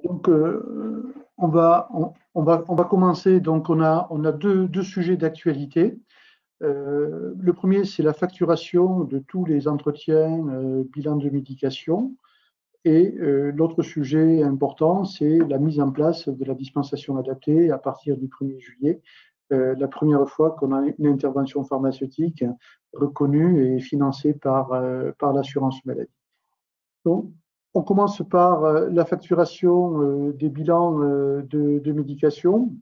Donc, on va commencer. Donc, on a deux sujets d'actualité. Le premier, c'est la facturation de tous les entretiens, bilan de médication. Et l'autre sujet important, c'est la mise en place de la dispensation adaptée à partir du 1er juillet, la première fois qu'on a une intervention pharmaceutique reconnue et financée par l'assurance maladie. Donc, on commence par la facturation des bilans de médication.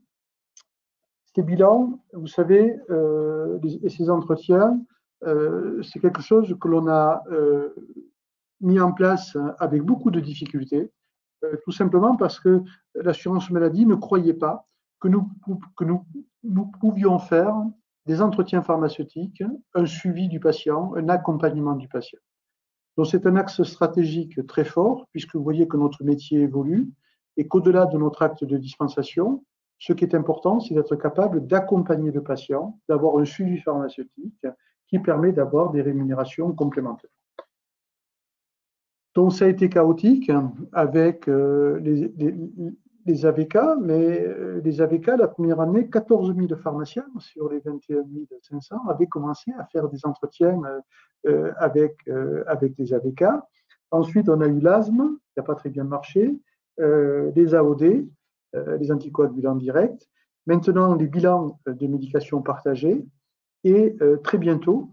Ces bilans, vous savez, et ces entretiens, c'est quelque chose que l'on a mis en place avec beaucoup de difficultés, tout simplement parce que l'assurance maladie ne croyait pas que nous pouvions faire des entretiens pharmaceutiques, un suivi du patient, un accompagnement du patient. Donc c'est un axe stratégique très fort, puisque vous voyez que notre métier évolue et qu'au-delà de notre acte de dispensation, ce qui est important, c'est d'être capable d'accompagner le patient, d'avoir un suivi pharmaceutique qui permet d'avoir des rémunérations complémentaires. Donc ça a été chaotique avec les AVK, mais les AVK, la première année, 14 000 pharmaciens sur les 21 500 avaient commencé à faire des entretiens avec des AVK. Ensuite, on a eu l'asthme, qui n'a pas très bien marché, les AOD, les anticoagulants directs. Maintenant, les bilans de médication partagés et très bientôt,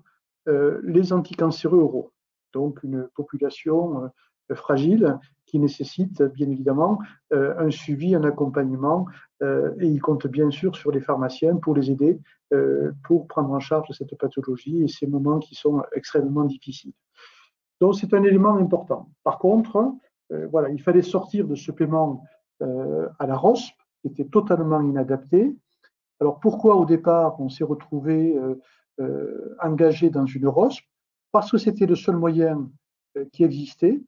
les anticancéreux oraux. Donc, une population fragile qui nécessite bien évidemment un suivi, un accompagnement, et il compte bien sûr sur les pharmaciens pour les aider, pour prendre en charge cette pathologie et ces moments qui sont extrêmement difficiles. Donc, c'est un élément important. Par contre, voilà, il fallait sortir de ce paiement à la ROSP, qui était totalement inadapté. Alors, pourquoi au départ on s'est retrouvé engagé dans une ROSP? Parce que c'était le seul moyen qui existait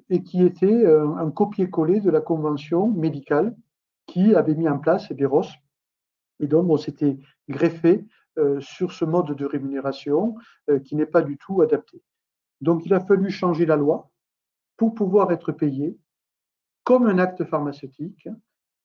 et qui était un copier-coller de la convention médicale qui avait mis en place des ROSP. Et donc, on s'était greffé sur ce mode de rémunération qui n'est pas du tout adapté. Donc, il a fallu changer la loi pour pouvoir être payé comme un acte pharmaceutique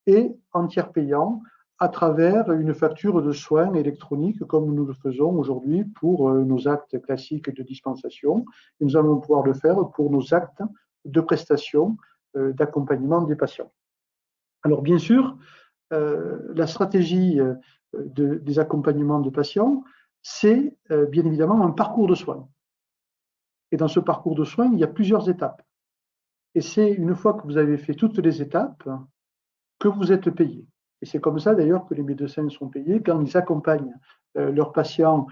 et en tiers payant à travers une facture de soins électronique comme nous le faisons aujourd'hui pour nos actes classiques de dispensation. Et nous allons pouvoir le faire pour nos actes de prestation d'accompagnement des patients. Alors bien sûr, la stratégie des accompagnements de patients, c'est bien évidemment un parcours de soins. Et dans ce parcours de soins, il y a plusieurs étapes. Et c'est une fois que vous avez fait toutes les étapes que vous êtes payé. Et c'est comme ça d'ailleurs que les médecins sont payés. Quand ils accompagnent leurs patients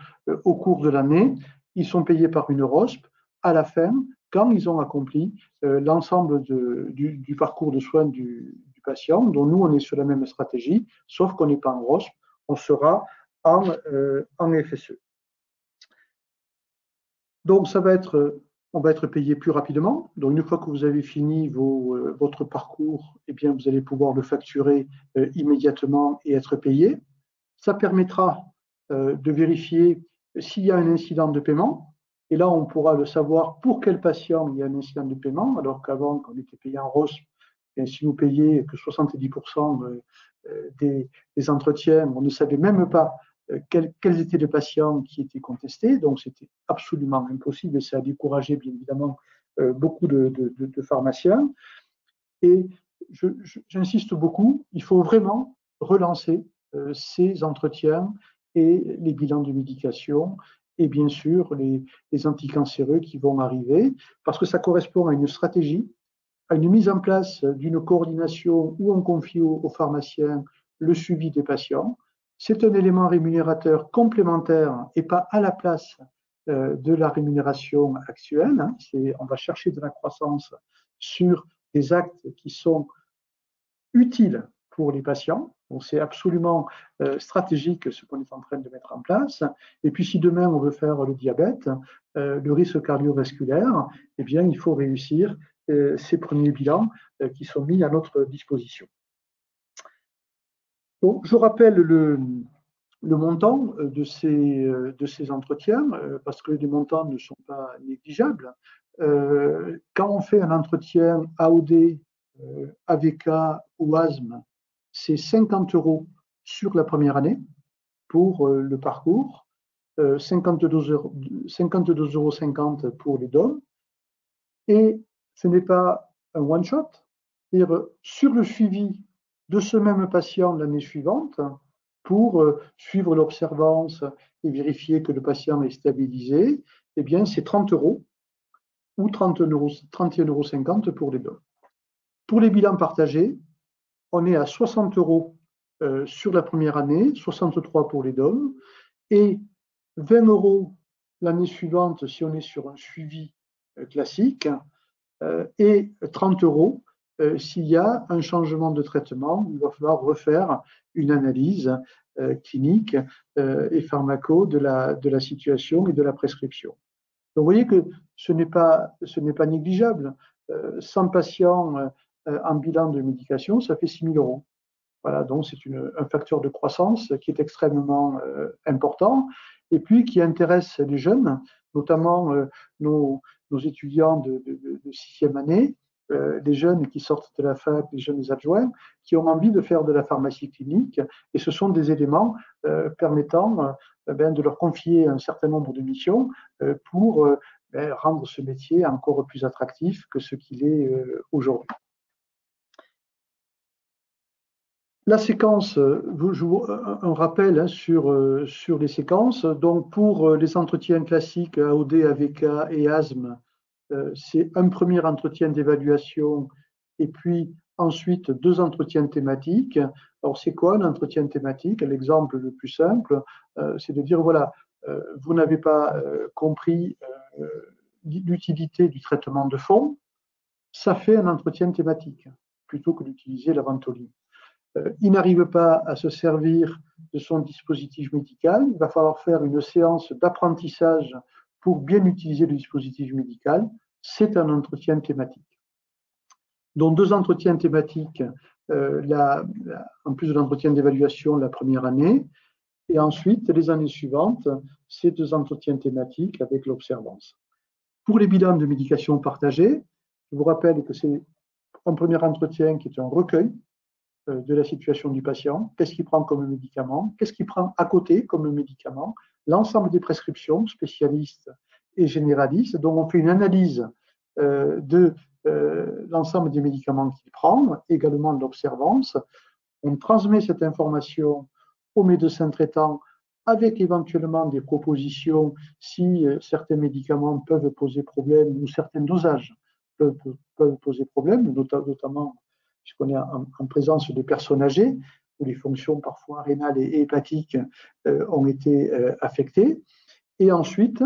au cours de l'année, ils sont payés par une ROSP à la fin, quand ils ont accompli l'ensemble du parcours de soins du patient, dont nous, on est sur la même stratégie, sauf qu'on n'est pas en ROSP, on sera en FSE. Donc, on va être payé plus rapidement. Donc, une fois que vous avez fini votre parcours, eh bien, vous allez pouvoir le facturer immédiatement et être payé. Ça permettra de vérifier s'il y a un incident de paiement. Et là, on pourra le savoir pour quel patient il y a un incident de paiement, alors qu'avant, quand on était payé en ROSP, si vous payez que 70% des entretiens, on ne savait même pas quels étaient les patients qui étaient contestés. Donc, c'était absolument impossible et ça a découragé, bien évidemment, beaucoup de pharmaciens. Et j'insiste beaucoup, il faut vraiment relancer ces entretiens et les bilans de médication et bien sûr les anticancéreux qui vont arriver parce que ça correspond à une stratégie, à une mise en place d'une coordination où on confie aux pharmaciens le suivi des patients. C'est un élément rémunérateur complémentaire et pas à la place de la rémunération actuelle. On va chercher de la croissance sur des actes qui sont utiles pour les patients. Donc, c'est absolument stratégique ce qu'on est en train de mettre en place. Et puis, si demain on veut faire le diabète, le risque cardiovasculaire, eh bien, il faut réussir ces premiers bilans qui sont mis à notre disposition. Donc, je rappelle le montant de ces entretiens, parce que les montants ne sont pas négligeables. Quand on fait un entretien AOD AVK ou asthme, c'est 50 € sur la première année pour le parcours, 52,50 € pour les DOM. Et ce n'est pas un one-shot, c'est-à-dire sur le suivi de ce même patient l'année suivante, pour suivre l'observance et vérifier que le patient est stabilisé, eh bien, c'est 30 € ou 31,50 € pour les DOM. Pour les bilans partagés, on est à 60 € sur la première année, 63 € pour les DOM, et 20 € l'année suivante si on est sur un suivi classique, et 30 € s'il y a un changement de traitement, il va falloir refaire une analyse clinique et pharmaco de la situation et de la prescription. Donc vous voyez que ce n'est pas négligeable. 100 patients en bilan de médication, ça fait 6 000 €. Voilà, donc c'est un facteur de croissance qui est extrêmement important et puis qui intéresse les jeunes, notamment nos étudiants de 6e année, les jeunes qui sortent de la fac, les jeunes adjoints, qui ont envie de faire de la pharmacie clinique. Et ce sont des éléments permettant de leur confier un certain nombre de missions pour rendre ce métier encore plus attractif que ce qu'il est aujourd'hui. La séquence, un rappel sur les séquences. Donc, pour les entretiens classiques AOD, AVK et asthme, c'est un premier entretien d'évaluation et puis ensuite 2 entretiens thématiques. Alors, c'est quoi un entretien thématique? L'exemple le plus simple, c'est de dire, voilà, vous n'avez pas compris l'utilité du traitement de fond, ça fait un entretien thématique, plutôt que d'utiliser la ventoline. Il n'arrive pas à se servir de son dispositif médical, il va falloir faire une séance d'apprentissage pour bien utiliser le dispositif médical, c'est un entretien thématique. Donc 2 entretiens thématiques, en plus de l'entretien d'évaluation la première année, et ensuite les années suivantes, ces 2 entretiens thématiques avec l'observance. Pour les bilans de médication partagés, je vous rappelle que c'est un premier entretien qui est un recueil de la situation du patient, qu'est-ce qu'il prend comme médicament, qu'est-ce qu'il prend à côté comme médicament, l'ensemble des prescriptions, spécialistes et généralistes, dont on fait une analyse de l'ensemble des médicaments qu'il prend, également de l'observance. On transmet cette information au médecin traitant avec éventuellement des propositions si certains médicaments peuvent poser problème ou certains dosages peuvent poser problème, notamment puisqu'on est en présence de personnes âgées, où les fonctions parfois rénales et hépatiques ont été affectées. Et ensuite,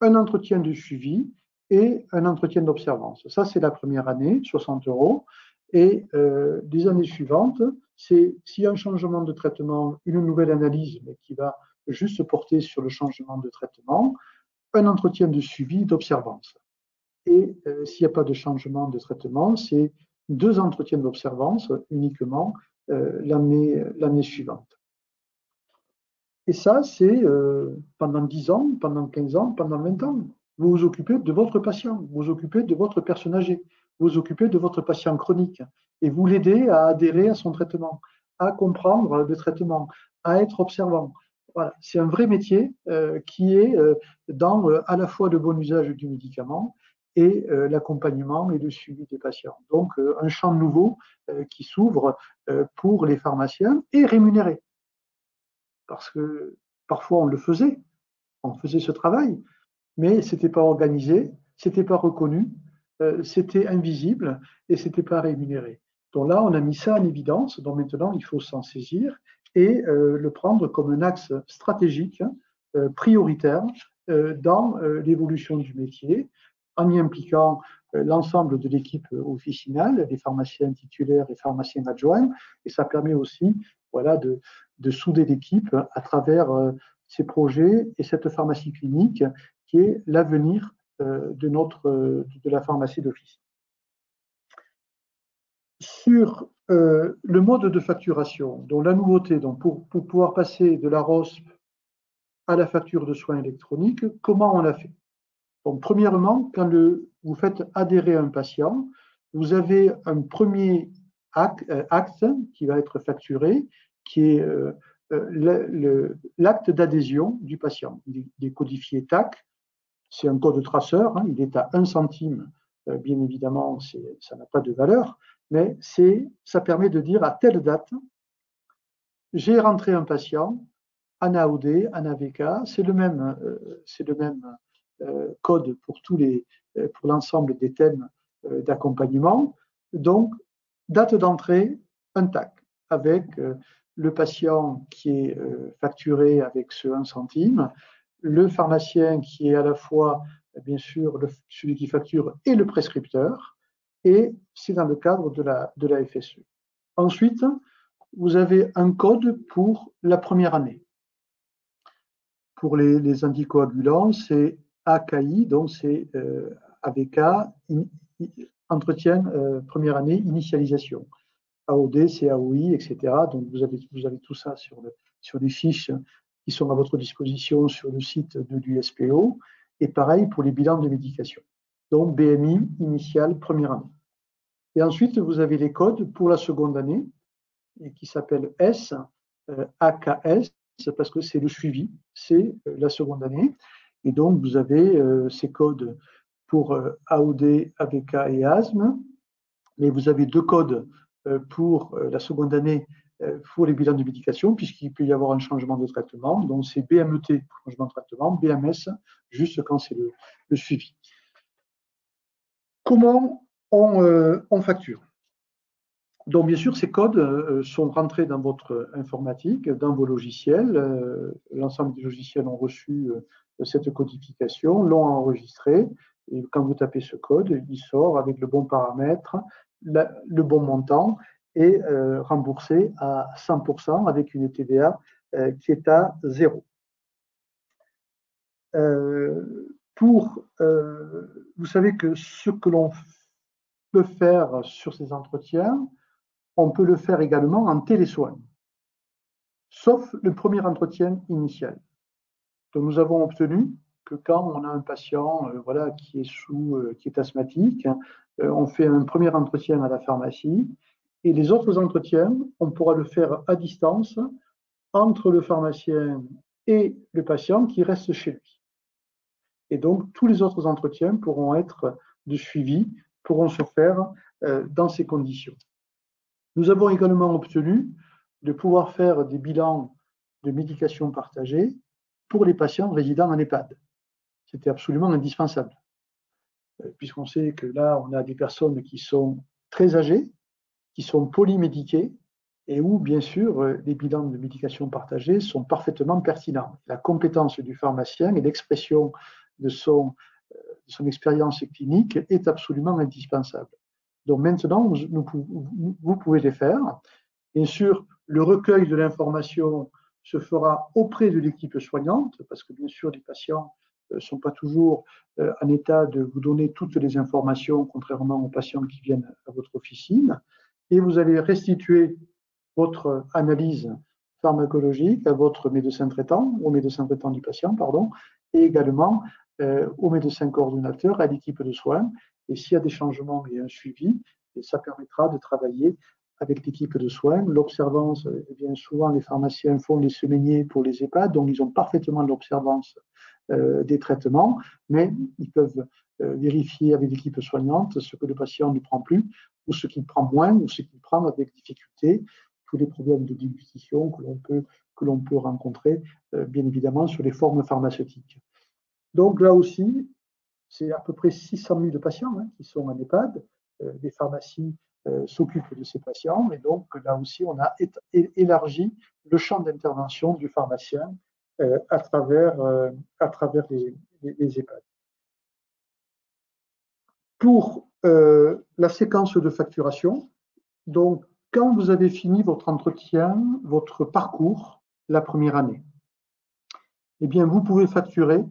un entretien de suivi et un entretien d'observance. Ça, c'est la première année, 60 €. Et les années suivantes, c'est s'il y a un changement de traitement, une nouvelle analyse, mais qui va juste porter sur le changement de traitement, un entretien de suivi d'observance. Et s'il n'y a pas de changement de traitement, c'est 2 entretiens d'observance uniquement l'année suivante. Et ça, c'est pendant 10 ans, pendant 15 ans, pendant 20 ans. Vous vous occupez de votre patient, vous vous occupez de votre personne âgée, vous vous occupez de votre patient chronique et vous l'aidez à adhérer à son traitement, à comprendre le traitement, à être observant. Voilà, c'est un vrai métier qui est dans à la fois le bon usage du médicament et l'accompagnement et le suivi des patients. Donc, un champ nouveau qui s'ouvre pour les pharmaciens et rémunéré. Parce que parfois on faisait ce travail, mais ce n'était pas organisé, ce n'était pas reconnu, c'était invisible et ce n'était pas rémunéré. Donc là, on a mis ça en évidence, donc maintenant il faut s'en saisir et le prendre comme un axe stratégique, prioritaire dans l'évolution du métier, en y impliquant l'ensemble de l'équipe officinale, les pharmaciens titulaires et pharmaciens adjoints, et ça permet aussi voilà, de souder l'équipe à travers ces projets et cette pharmacie clinique qui est l'avenir de la pharmacie d'office. Sur le mode de facturation, donc la nouveauté, donc pour pouvoir passer de la ROSP à la facture de soins électroniques, comment on l'a fait? Donc, premièrement, quand vous faites adhérer un patient, vous avez un premier acte qui va être facturé, qui est l'acte d'adhésion du patient. Il est codifié TAC, c'est un code traceur, hein, il est à 1 centime, bien évidemment, ça n'a pas de valeur, mais ça permet de dire à telle date, j'ai rentré un patient en AOD, en AVK, c'est le même code pour l'ensemble des thèmes d'accompagnement. Donc, date d'entrée, un TAC, avec le patient qui est facturé avec ce 1 centime, le pharmacien qui est à la fois, bien sûr, celui qui facture et le prescripteur, et c'est dans le cadre de la FSE. Ensuite, vous avez un code pour la première année. Pour les anticoagulants, c'est AKI, donc c'est AVK, entretien première année, initialisation. AOD, c'est AOI, etc. Donc vous avez tout ça sur les fiches qui sont à votre disposition sur le site de l'USPO. Et pareil pour les bilans de médication. Donc BMI initial première année. Et ensuite, vous avez les codes pour la seconde année, qui s'appellent S, AKS, parce que c'est le suivi, c'est la seconde année. Et donc, vous avez ces codes pour AOD, AVK et asthme, mais vous avez 2 codes pour la seconde année pour les bilans de médication, puisqu'il peut y avoir un changement de traitement. Donc, c'est BMT, changement de traitement, BMS, juste quand c'est le suivi. Comment on facture? Donc, bien sûr, ces codes sont rentrés dans votre informatique, dans vos logiciels. L'ensemble des logiciels ont reçu cette codification, l'ont enregistré. Et quand vous tapez ce code, il sort avec le bon paramètre, le bon montant et remboursé à 100% avec une TVA qui est à 0. Vous savez que ce que l'on peut faire sur ces entretiens, on peut le faire également en télésoin, sauf le premier entretien initial. Donc, nous avons obtenu que quand on a un patient qui est asthmatique, on fait un premier entretien à la pharmacie et les autres entretiens, on pourra le faire à distance entre le pharmacien et le patient qui reste chez lui. Et donc, tous les autres entretiens pourront être de suivi, pourront se faire dans ces conditions. Nous avons également obtenu de pouvoir faire des bilans de médication partagée pour les patients résidant en EHPAD. C'était absolument indispensable, puisqu'on sait que là, on a des personnes qui sont très âgées, qui sont polymédiquées, et où, bien sûr, les bilans de médication partagée sont parfaitement pertinents. La compétence du pharmacien et l'expression de son expérience clinique est absolument indispensable. Donc maintenant, vous pouvez les faire. Bien sûr, le recueil de l'information se fera auprès de l'équipe soignante, parce que bien sûr, les patients ne sont pas toujours en état de vous donner toutes les informations, contrairement aux patients qui viennent à votre officine. Et vous allez restituer votre analyse pharmacologique à votre médecin traitant, au médecin traitant du patient, pardon, et également au médecin coordonnateur, à l'équipe de soins. Et s'il y a des changements et un suivi, et ça permettra de travailler avec l'équipe de soins. L'observance, bien souvent, les pharmaciens font les semainiers pour les EHPAD, donc ils ont parfaitement l'observance des traitements, mais ils peuvent vérifier avec l'équipe soignante ce que le patient ne prend plus, ou ce qu'il prend moins, ou ce qu'il prend avec difficulté, tous les problèmes de déglutition que l'on peut rencontrer, bien évidemment, sur les formes pharmaceutiques. Donc là aussi, c'est à peu près 600 000 patients qui sont en EHPAD. Les pharmacies s'occupent de ces patients. Et donc là aussi, on a élargi le champ d'intervention du pharmacien à travers les EHPAD. Pour la séquence de facturation, donc quand vous avez fini votre entretien, votre parcours, la première année, eh bien, vous pouvez facturer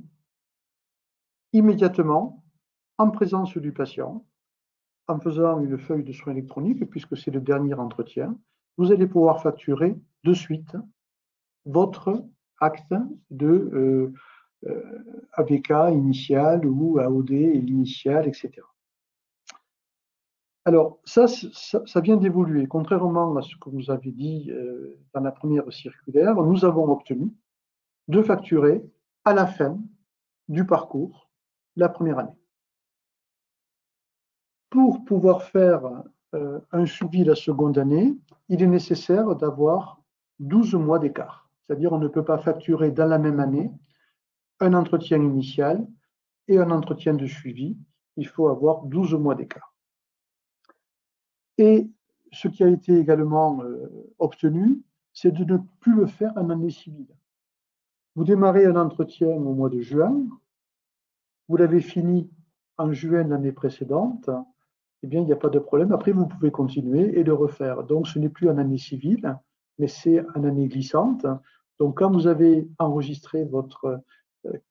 immédiatement en présence du patient, en faisant une feuille de soins électronique, puisque c'est le dernier entretien, vous allez pouvoir facturer de suite votre acte de AVK initial ou AOD initial, etc. Alors, ça vient d'évoluer. Contrairement à ce que vous avez dit dans la première circulaire, nous avons obtenu de facturer à la fin du parcours la première année. Pour pouvoir faire un suivi la seconde année, il est nécessaire d'avoir 12 mois d'écart. C'est-à-dire on ne peut pas facturer dans la même année un entretien initial et un entretien de suivi. Il faut avoir 12 mois d'écart. Et ce qui a été également obtenu, c'est de ne plus le faire en année civile. Vous démarrez un entretien au mois de juin, vous l'avez fini en juin de l'année précédente, eh bien, il n'y a pas de problème. Après, vous pouvez continuer et le refaire. Donc, ce n'est plus en année civile, mais c'est en année glissante. Donc, quand vous avez enregistré votre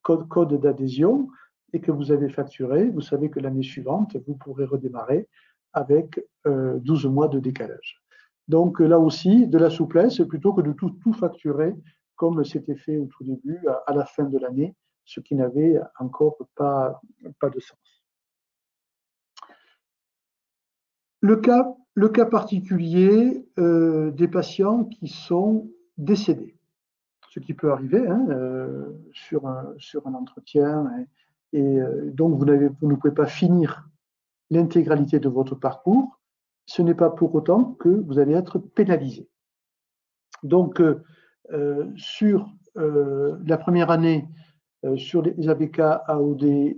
code d'adhésion et que vous avez facturé, vous savez que l'année suivante, vous pourrez redémarrer avec 12 mois de décalage. Donc, là aussi, de la souplesse plutôt que de tout facturer comme c'était fait au tout début, à la fin de l'année, ce qui n'avait encore pas de sens. Le cas particulier des patients qui sont décédés, ce qui peut arriver sur un entretien, et donc vous ne pouvez pas finir l'intégralité de votre parcours, ce n'est pas pour autant que vous allez être pénalisé. Donc, sur la première année, sur les ABK AOD,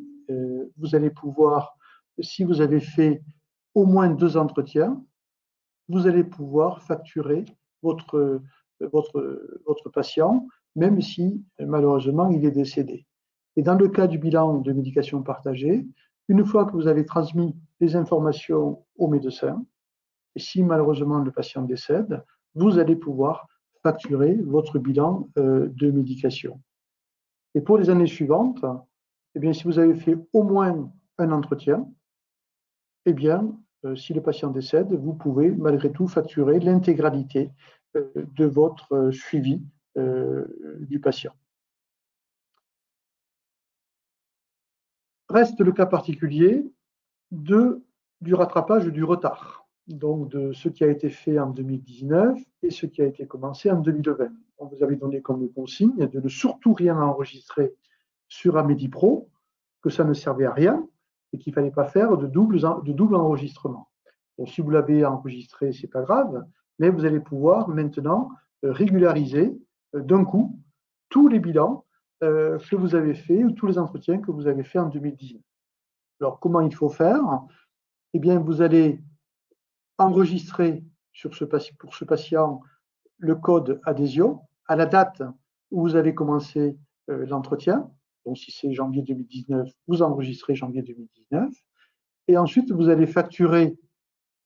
vous allez pouvoir, si vous avez fait au moins 2 entretiens, vous allez pouvoir facturer votre patient, même si malheureusement il est décédé. Et dans le cas du bilan de médication partagée, une fois que vous avez transmis les informations au médecin, et si malheureusement le patient décède, vous allez pouvoir facturer votre bilan de médication. Et pour les années suivantes, eh bien, si vous avez fait au moins un entretien, eh bien, si le patient décède, vous pouvez malgré tout facturer l'intégralité de votre suivi du patient. Reste le cas particulier du rattrapage du retard, donc de ce qui a été fait en 2019 et ce qui a été commencé en 2020. On vous avait donné comme consigne de ne surtout rien enregistrer sur Amédi Pro, que ça ne servait à rien et qu'il ne fallait pas faire de double enregistrement. Donc, si vous l'avez enregistré, ce n'est pas grave, mais vous allez pouvoir maintenant régulariser d'un coup tous les bilans que vous avez fait ou tous les entretiens que vous avez fait en 2019. Alors, comment il faut faire? Eh bien, vous allez enregistrer pour ce patient le code adhésion à la date où vous avez commencé l'entretien. Donc, si c'est janvier 2019, vous enregistrez janvier 2019. Et ensuite, vous allez facturer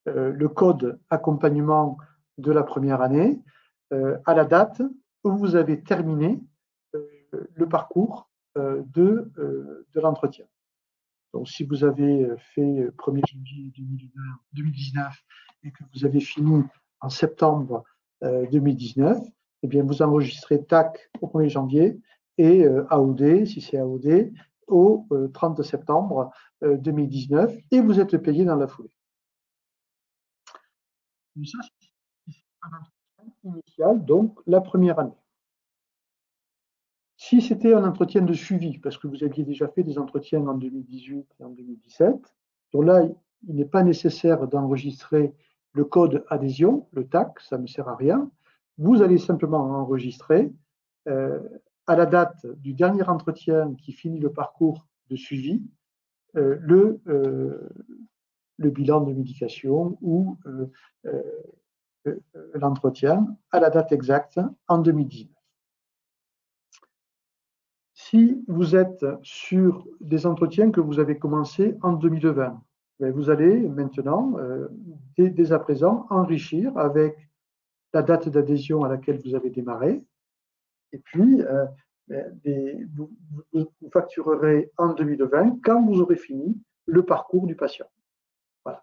le code accompagnement de la première année à la date où vous avez terminé le parcours de l'entretien. Donc, si vous avez fait 1er janvier 2019 et que vous avez fini en septembre 2019, eh bien, vous enregistrez TAC au 1er janvier et AOD, si c'est AOD, au 30 septembre 2019 et vous êtes payé dans la foulée. Ça, c'est un entretien initial, donc la première année. Si c'était un entretien de suivi, parce que vous aviez déjà fait des entretiens en 2018 et en 2017, donc là, il n'est pas nécessaire d'enregistrer le code adhésion, le TAC, ça ne sert à rien. Vous allez simplement enregistrer à la date du dernier entretien qui finit le parcours de suivi, le bilan de médication ou l'entretien à la date exacte en 2019. Si vous êtes sur des entretiens que vous avez commencés en 2020, vous allez maintenant, dès à présent, enrichir avec la date d'adhésion à laquelle vous avez démarré. Et puis, vous facturerez en 2020 quand vous aurez fini le parcours du patient. Voilà.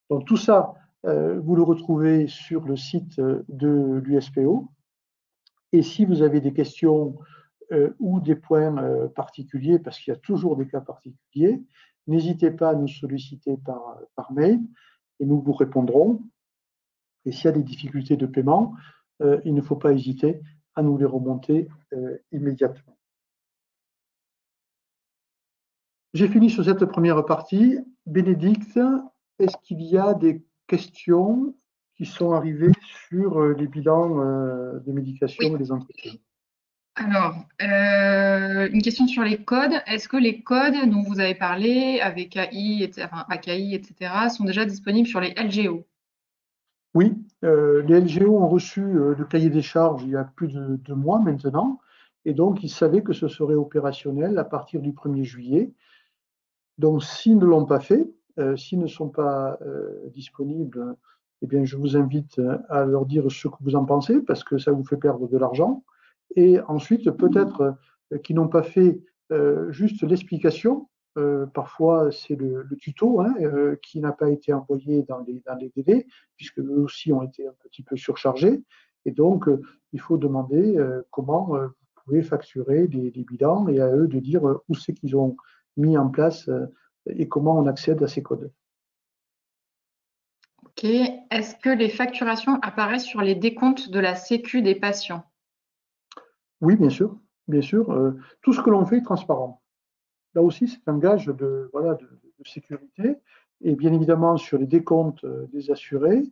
Donc tout ça, vous le retrouvez sur le site de l'USPO. Et si vous avez des questions ou des points particuliers, parce qu'il y a toujours des cas particuliers, n'hésitez pas à nous solliciter par mail. et nous vous répondrons. Et s'il y a des difficultés de paiement, il ne faut pas hésiter à nous les remonter immédiatement. J'ai fini sur cette première partie. Bénédicte, est-ce qu'il y a des questions qui sont arrivées sur les bilans de médication Oui. et les entretiens? Alors, une question sur les codes. Est-ce que les codes dont vous avez parlé, AVKI, enfin, AKI, etc., sont déjà disponibles sur les LGO? Oui, les LGO ont reçu le cahier des charges il y a plus de 2 mois maintenant, et donc ils savaient que ce serait opérationnel à partir du 1er juillet. Donc, s'ils ne l'ont pas fait, s'ils ne sont pas disponibles, eh bien, je vous invite à leur dire ce que vous en pensez, parce que ça vous fait perdre de l'argent. Et ensuite, peut-être qu'ils n'ont pas fait juste l'explication. Parfois, c'est le tuto hein, qui n'a pas été envoyé dans les délais, puisque eux aussi ont été un petit peu surchargés. Et donc, il faut demander comment vous pouvez facturer des bilans et à eux de dire où c'est qu'ils ont mis en place et comment on accède à ces codes. Ok. Est-ce que les facturations apparaissent sur les décomptes de la Sécu des patients? Oui, bien sûr, bien sûr. Tout ce que l'on fait est transparent. Là aussi, c'est un gage voilà, de sécurité. Et bien évidemment, sur les décomptes des assurés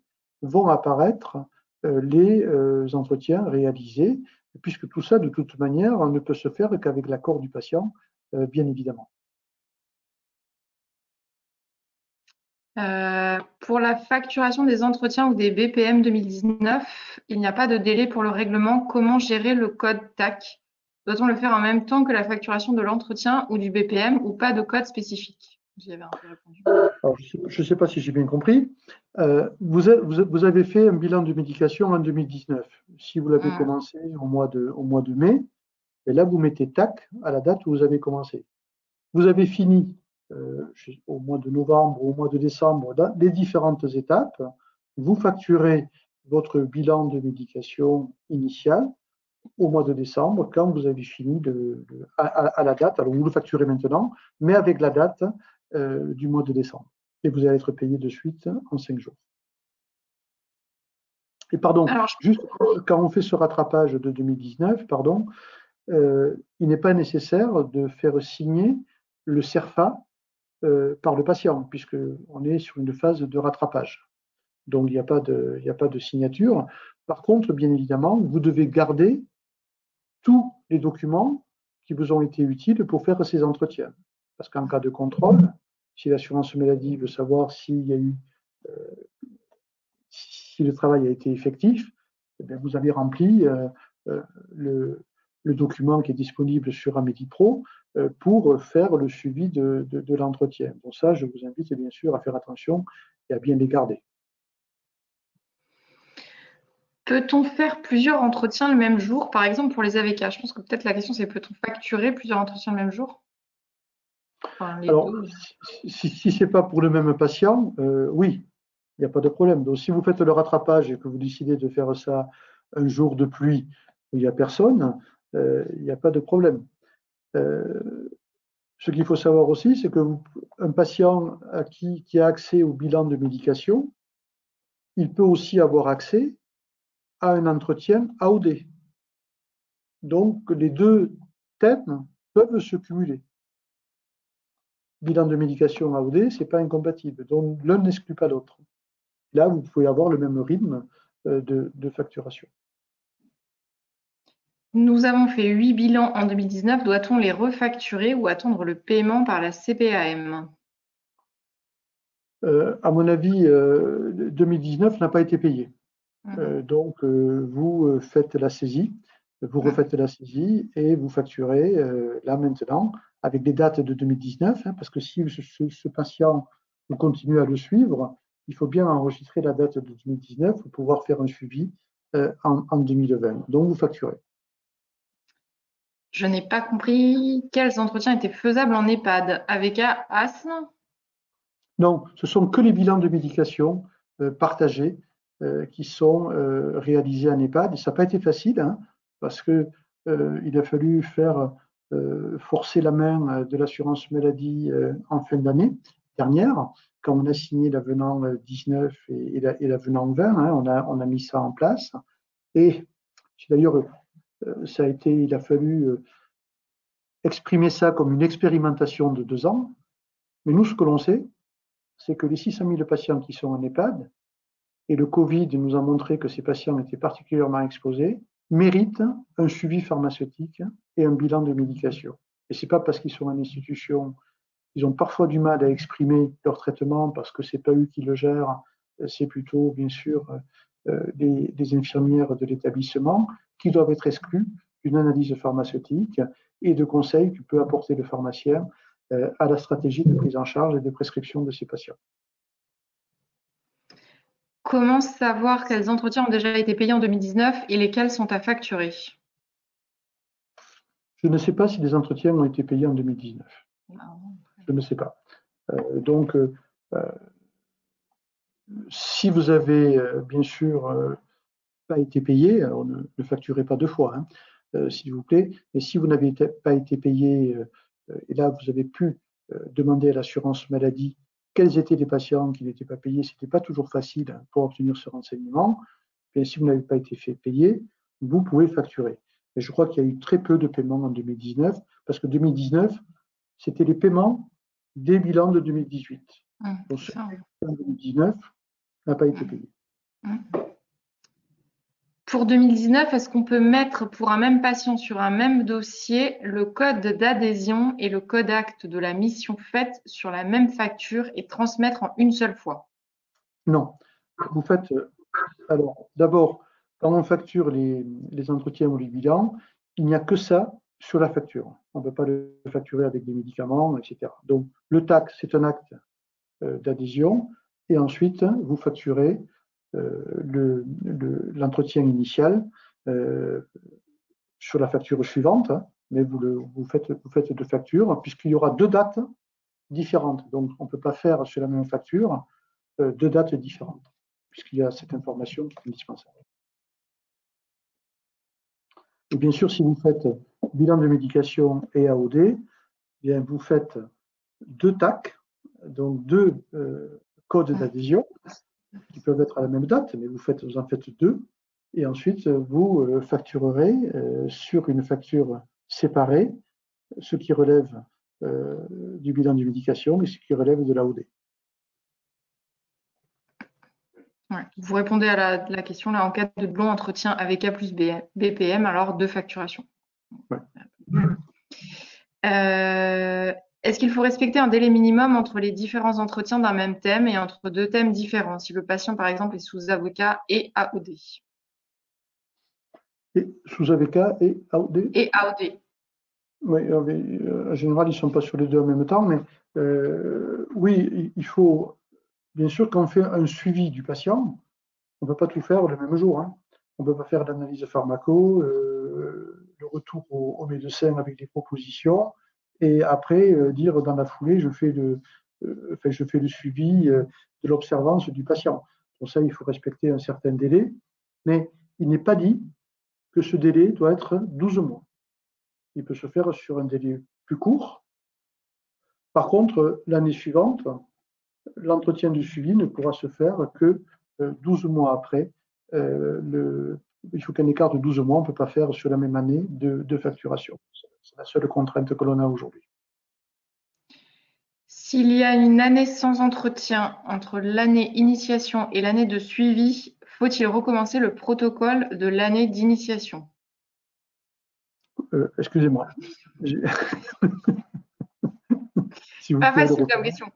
vont apparaître les entretiens réalisés, puisque tout ça, de toute manière, ne peut se faire qu'avec l'accord du patient, bien évidemment. Pour la facturation des entretiens ou des BPM 2019, il n'y a pas de délai pour le règlement. Comment gérer le code TAC? Doit-on le faire en même temps que la facturation de l'entretien ou du BPM ou pas de code spécifique? J'y avais un peu répondu. Alors, je ne sais pas si j'ai bien compris. Vous avez fait un bilan de médication en 2019. Si vous l'avez commencé au mois de mai, et là, vous mettez TAC à la date où vous avez commencé. Vous avez fini au mois de novembre ou au mois de décembre les différentes étapes. Vous facturez votre bilan de médication initial au mois de décembre quand vous avez fini à la date. Alors, vous le facturez maintenant, mais avec la date du mois de décembre. Et vous allez être payé de suite en 5 jours. Et pardon, juste quand on fait ce rattrapage de 2019, pardon, il n'est pas nécessaire de faire signer le CERFA par le patient, puisqu'on est sur une phase de rattrapage. Donc, il n'y a pas de signature. Par contre, bien évidemment, vous devez garder tous les documents qui vous ont été utiles pour faire ces entretiens. Parce qu'en cas de contrôle, si l'assurance maladie veut savoir s'il y a eu, si le travail a été effectif, eh bien, vous avez rempli le document qui est disponible sur Amedipro pour faire le suivi de l'entretien. Pour ça, je vous invite bien sûr à faire attention et à bien les garder. Peut-on faire plusieurs entretiens le même jour, par exemple pour les AVK? Je pense que peut-être la question c'est peut-on facturer plusieurs entretiens le même jour? Enfin, les Alors, deux. si ce n'est pas pour le même patient, oui, il n'y a pas de problème. Donc, si vous faites le rattrapage et que vous décidez de faire ça un jour de pluie où il n'y a personne, il n'y a pas de problème. Ce qu'il faut savoir aussi, c'est qu'un patient qui a accès au bilan de médication, il peut aussi avoir accès à un entretien AOD. Donc, les deux thèmes peuvent se cumuler. Bilan de médication AOD, ce n'est pas incompatible. Donc, l'un n'exclut pas l'autre. Là, vous pouvez avoir le même rythme de facturation. Nous avons fait 8 bilans en 2019. Doit-on les refacturer ou attendre le paiement par la CPAM? À mon avis, 2019 n'a pas été payé. Donc, vous faites la saisie, vous refaites la saisie et vous facturez là maintenant avec des dates de 2019, hein, parce que si ce patient, vous continuez à le suivre, il faut bien enregistrer la date de 2019 pour pouvoir faire un suivi en 2020. Donc, vous facturez. Je n'ai pas compris quels entretiens étaient faisables en EHPAD. AVK, AS? Non, ce sont que les bilans de médication partagés qui sont réalisés en EHPAD. Et ça n'a pas été facile, hein, parce qu'il a fallu faire forcer la main de l'assurance maladie en fin d'année dernière. quand on a signé l'avenant 19 et l'avenant 20, hein, on a mis ça en place. Et d'ailleurs, il a fallu exprimer ça comme une expérimentation de 2 ans. Mais nous, ce que l'on sait, c'est que les 600 000 patients qui sont en EHPAD, et le Covid nous a montré que ces patients étaient particulièrement exposés, méritent un suivi pharmaceutique et un bilan de médication. Et ce n'est pas parce qu'ils sont en institution, ils ont parfois du mal à exprimer leur traitement parce que ce n'est pas eux qui le gèrent, c'est plutôt, bien sûr, des infirmières de l'établissement qui doivent être exclus d'une analyse pharmaceutique et de conseils que peut apporter le pharmacien à la stratégie de prise en charge et de prescription de ces patients. Comment savoir quels entretiens ont déjà été payés en 2019 et lesquels sont à facturer? Je ne sais pas si des entretiens ont été payés en 2019. Je ne sais pas. Donc, si vous avez bien sûr pas été payé, alors ne facturez pas 2 fois, hein, s'il vous plaît. Mais si vous n'avez pas été payé, et là vous avez pu demander à l'assurance maladie quels étaient les patients qui n'étaient pas payés, ce n'était pas toujours facile pour obtenir ce renseignement. Et si vous n'avez pas été fait payer, vous pouvez facturer. Et je crois qu'il y a eu très peu de paiements en 2019, parce que 2019, c'était les paiements des bilans de 2018. Donc, ce qui en 2019 n'a pas été payé. Pour 2019, est-ce qu'on peut mettre pour un même patient sur un même dossier le code d'adhésion et le code acte de la mission faite sur la même facture et transmettre en une seule fois? Non. Vous faites, alors, d'abord, quand on facture les entretiens ou les bilans, il n'y a que ça sur la facture. On ne peut pas le facturer avec des médicaments, etc. Donc, le TAC, c'est un acte d'adhésion, et ensuite, vous facturez l'entretien initial sur la facture suivante, mais vous faites 2 factures, puisqu'il y aura 2 dates différentes. Donc, on ne peut pas faire sur la même facture 2 dates différentes, puisqu'il y a cette information qui est indispensable. Et bien sûr, si vous faites bilan de médication et AOD, bien, vous faites 2 TAC, donc 2 codes d'adhésion, qui peuvent être à la même date, mais vous en faites 2, et ensuite vous facturerez sur une facture séparée ce qui relève du bilan de médication et ce qui relève de l'AOD. Ouais. Vous répondez à la question là, en cas de long entretien avec A plus BPM, alors 2 facturations. Ouais. Est-ce qu'il faut respecter un délai minimum entre les différents entretiens d'un même thème et entre 2 thèmes différents, si le patient, par exemple, est sous AVK et AOD? Et sous AVK et AOD? Et AOD. Oui, en général, ils ne sont pas sur les 2 en même temps, mais oui, il faut, bien sûr, quand on fait un suivi du patient, on ne peut pas tout faire le même jour. Hein. On ne peut pas faire l'analyse pharmaco, le retour au médecin avec des propositions, et après dire dans la foulée, je fais le suivi de l'observance du patient. Pour ça, il faut respecter un certain délai, mais il n'est pas dit que ce délai doit être 12 mois. Il peut se faire sur un délai plus court. Par contre, l'année suivante, l'entretien du suivi ne pourra se faire que 12 mois après. Il faut qu'un écart de 12 mois, on ne peut pas faire sur la même année de facturation. C'est la seule contrainte que l'on a aujourd'hui. S'il y a une année sans entretien entre l'année initiation et l'année de suivi, faut-il recommencer le protocole de l'année d'initiation? Excusez-moi. Si Pas facile comme question.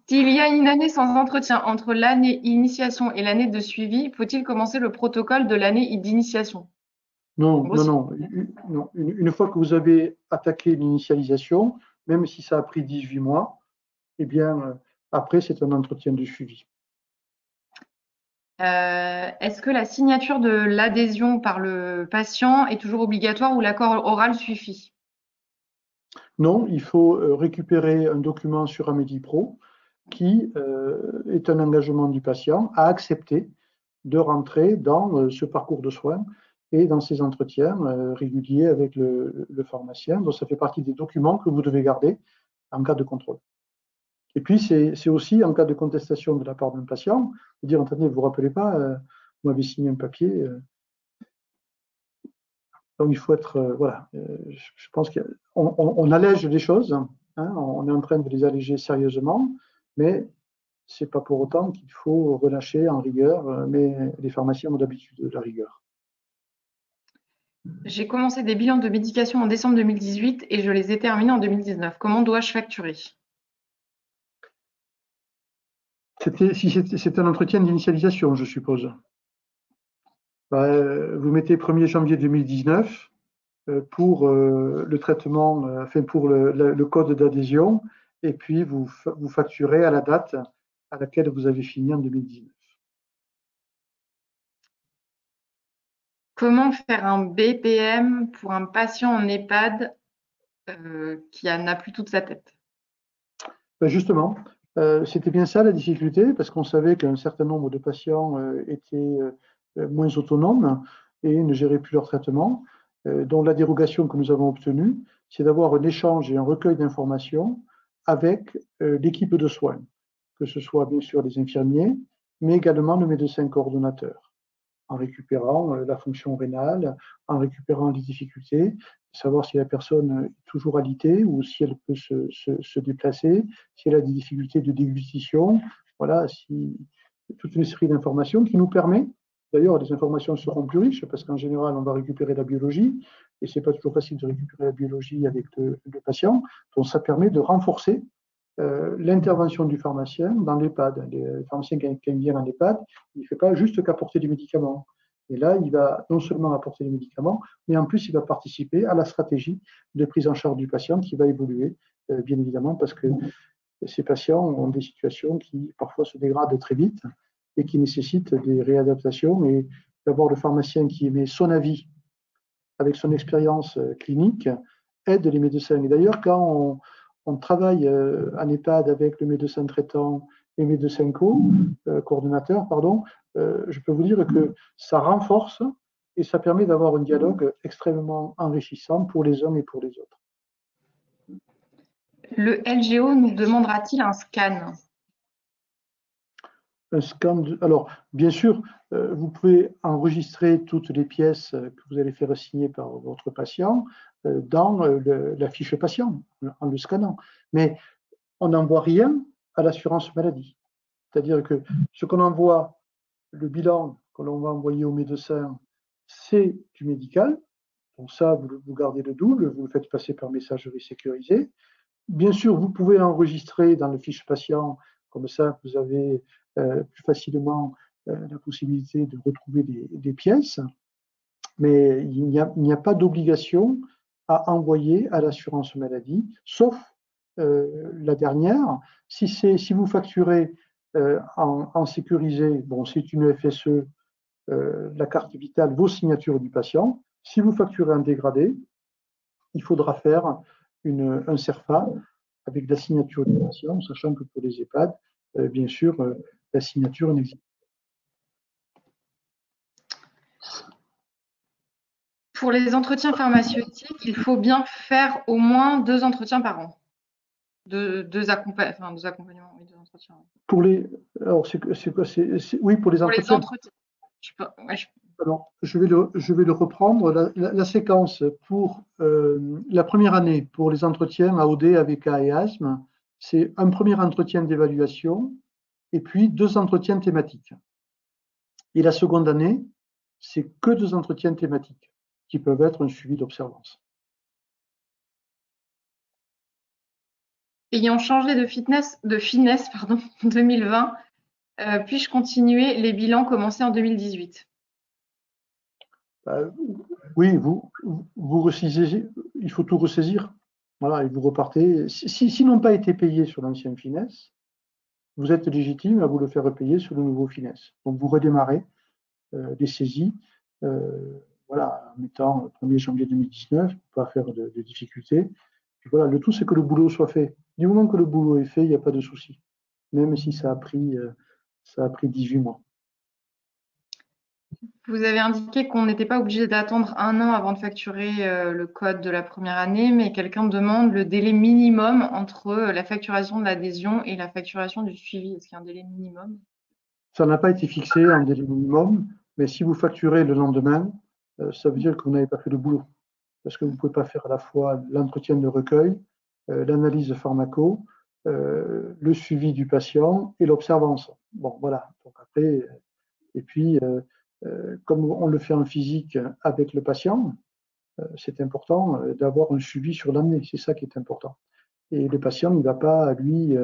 S'il y a une année sans entretien entre l'année initiation et l'année de suivi, faut-il commencer le protocole de l'année d'initiation? Non. Une fois que vous avez attaqué l'initialisation, même si ça a pris 18 mois, eh bien, après, c'est un entretien de suivi. Est-ce que la signature de l'adhésion par le patient est toujours obligatoire ou l'accord oral suffit? Non, il faut récupérer un document sur Amédipro qui est un engagement du patient à accepter de rentrer dans ce parcours de soins et dans ces entretiens réguliers avec le pharmacien. Donc, ça fait partie des documents que vous devez garder en cas de contrôle. Et puis, c'est aussi en cas de contestation de la part d'un patient, de dire, attendez, vous ne vous rappelez pas, vous m'avez signé un papier. Donc, il faut être, voilà, je pense qu'on allège les choses, hein, on est en train de les alléger sérieusement, mais ce n'est pas pour autant qu'il faut relâcher en rigueur, mais les pharmaciens ont d'habitude de la rigueur. J'ai commencé des bilans de médication en décembre 2018 et je les ai terminés en 2019. Comment dois-je facturer? C'était un entretien d'initialisation, je suppose. Vous mettez 1er janvier 2019 pour le traitement, enfin pour le code d'adhésion, et puis vous facturez à la date à laquelle vous avez fini en 2019. Comment faire un BPM pour un patient en EHPAD qui n'a plus toute sa tête? Justement, c'était bien ça la difficulté, parce qu'on savait qu'un certain nombre de patients étaient moins autonomes et ne géraient plus leur traitement. Donc la dérogation que nous avons obtenue, c'est d'avoir un échange et un recueil d'informations avec l'équipe de soins, que ce soit bien sûr les infirmiers, mais également le médecin coordonnateur, en récupérant la fonction rénale, en récupérant les difficultés, savoir si la personne est toujours alitée ou si elle peut se déplacer, si elle a des difficultés de déglutition. Voilà, toute une série d'informations qui nous permet, d'ailleurs, les informations seront plus riches parce qu'en général, on va récupérer la biologie et ce n'est pas toujours facile de récupérer la biologie avec le patient. Donc, ça permet de renforcer l'intervention du pharmacien dans l'EHPAD. Le pharmacien, quand il vient en EHPAD, il ne fait pas juste qu'apporter des médicaments. Et là, il va non seulement apporter des médicaments, mais en plus, il va participer à la stratégie de prise en charge du patient qui va évoluer, bien évidemment, parce que ces patients ont des situations qui parfois se dégradent très vite et qui nécessitent des réadaptations. Et d'avoir le pharmacien qui émet son avis avec son expérience clinique aide les médecins. Et d'ailleurs, quand on travaille en EHPAD avec le médecin traitant et médecin coordonnateur, je peux vous dire que ça renforce et ça permet d'avoir un dialogue extrêmement enrichissant pour les uns et pour les autres. Le LGO nous demandera-t-il un scan? Un scan alors, bien sûr, vous pouvez enregistrer toutes les pièces que vous allez faire signer par votre patient dans la fiche patient, en le scannant. Mais on n'envoie rien à l'assurance maladie. C'est-à-dire que ce qu'on envoie, le bilan que l'on va envoyer au médecin, c'est du médical. Donc ça, vous gardez le double, vous le faites passer par messagerie sécurisée. Bien sûr, vous pouvez l'enregistrer dans le fiche patient, comme ça vous avez plus facilement la possibilité de retrouver des pièces, mais il n'y a pas d'obligation à envoyer à l'assurance maladie, sauf la dernière, si vous facturez en sécurisé, bon, c'est une FSE, la carte vitale, vos signatures du patient. Si vous facturez en dégradé, il faudra faire un CERFA avec la signature du patient, sachant que pour les EHPAD, bien sûr, la signature n'existe pas. Pour les entretiens pharmaceutiques, il faut bien faire au moins 2 entretiens par an. Deux accompagnements, oui, 2 entretiens. Pour les, alors oui, pour les entretiens. Alors, je vais le reprendre. La séquence pour la première année, pour les entretiens AOD, AVK et asthme, c'est un premier entretien d'évaluation et puis 2 entretiens thématiques. Et la seconde année, c'est que 2 entretiens thématiques qui peuvent être un suivi d'observance. Ayant changé de finesse en 2020, puis-je continuer les bilans commencés en 2018? Oui, vous ressaisissez, il faut tout ressaisir. Voilà, et vous repartez. S'ils n'ont pas été payés sur l'ancienne finesse, vous êtes légitime à vous le faire repayer sur le nouveau finesse. Donc vous redémarrez les saisies, voilà, en mettant 1er janvier 2019, pour pas faire de difficultés. Puis voilà, le tout, c'est que le boulot soit fait. Du moment que le boulot est fait, il n'y a pas de souci, même si ça a pris 18 mois. Vous avez indiqué qu'on n'était pas obligé d'attendre 1 an avant de facturer le code de la première année, mais quelqu'un demande le délai minimum entre la facturation de l'adhésion et la facturation du suivi. Est-ce qu'il y a un délai minimum? Ça n'a pas été fixé en délai minimum, mais si vous facturez le lendemain, ça veut dire que vous n'avez pas fait le boulot. Parce que vous ne pouvez pas faire à la fois l'entretien de recueil, l'analyse pharmaco, le suivi du patient et l'observance. Bon, voilà. Donc après, et puis, comme on le fait en physique avec le patient, c'est important d'avoir un suivi sur l'année. C'est ça qui est important. Et le patient, il va pas, lui,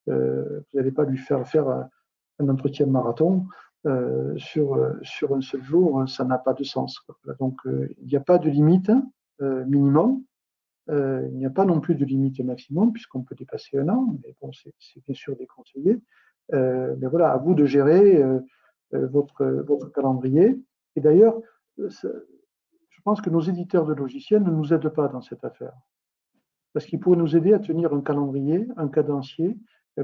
vous n'allez pas lui faire un entretien marathon sur un seul jour, ça n'a pas de sens, quoi. Donc, il n'y a pas de limite minimum. Il n'y a pas non plus de limite maximum, puisqu'on peut dépasser 1 an, mais bon, c'est bien sûr déconseillé. Mais voilà, à vous de gérer votre calendrier. Et d'ailleurs, je pense que nos éditeurs de logiciels ne nous aident pas dans cette affaire, parce qu'ils pourraient nous aider à tenir un calendrier, un cadencier,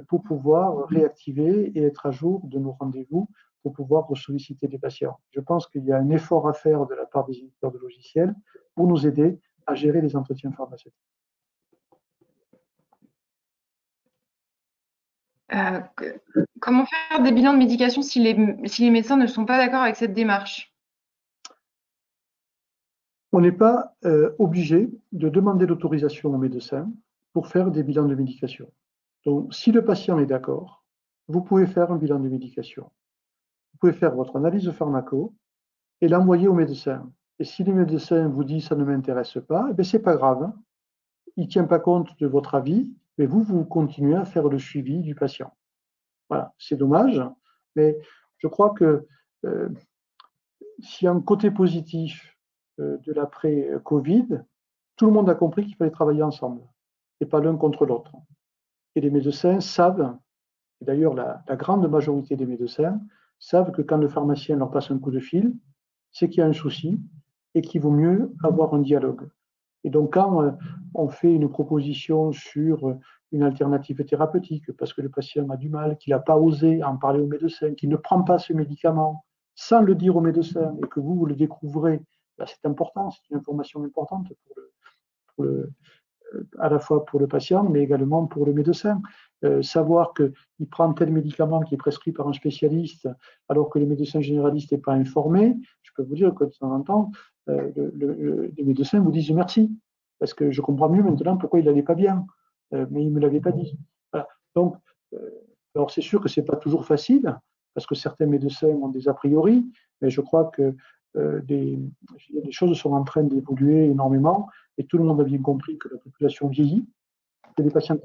pour pouvoir réactiver et être à jour de nos rendez-vous, pour pouvoir solliciter des patients. Je pense qu'il y a un effort à faire de la part des éditeurs de logiciels pour nous aider à gérer les entretiens pharmaceutiques. Comment faire des bilans de médication si les médecins ne sont pas d'accord avec cette démarche? On n'est pas obligé de demander l'autorisation au médecin pour faire des bilans de médication. Donc, si le patient est d'accord, vous pouvez faire un bilan de médication. Vous pouvez faire votre analyse pharmaco et l'envoyer au médecin. Et si le médecin vous dit ça ne m'intéresse pas, eh c'est pas grave. Il ne tient pas compte de votre avis, mais vous continuez à faire le suivi du patient. Voilà, c'est dommage, mais je crois que s'il y a un côté positif de l'après-Covid, tout le monde a compris qu'il fallait travailler ensemble et pas l'un contre l'autre. Et les médecins savent, et d'ailleurs la grande majorité des médecins savent que quand le pharmacien leur passe un coup de fil, c'est qu'il y a un souci et qu'il vaut mieux avoir un dialogue. Et donc quand on fait une proposition sur une alternative thérapeutique, parce que le patient a du mal, qu'il n'a pas osé en parler au médecin, qu'il ne prend pas ce médicament sans le dire au médecin et que vous le découvrez, c'est important, c'est une information importante à la fois pour le patient, mais également pour le médecin. Savoir qu'il prend tel médicament qui est prescrit par un spécialiste, alors que le médecin généraliste n'est pas informé, je peux vous dire que de temps en temps, les médecins vous disent merci, parce que je comprends mieux maintenant pourquoi il n'allait pas bien, mais il ne me l'avait pas dit. Voilà. Donc, alors c'est sûr que ce n'est pas toujours facile, parce que certains médecins ont des a priori, mais je crois que des choses sont en train d'évoluer énormément et tout le monde a bien compris que la population vieillit, que les patients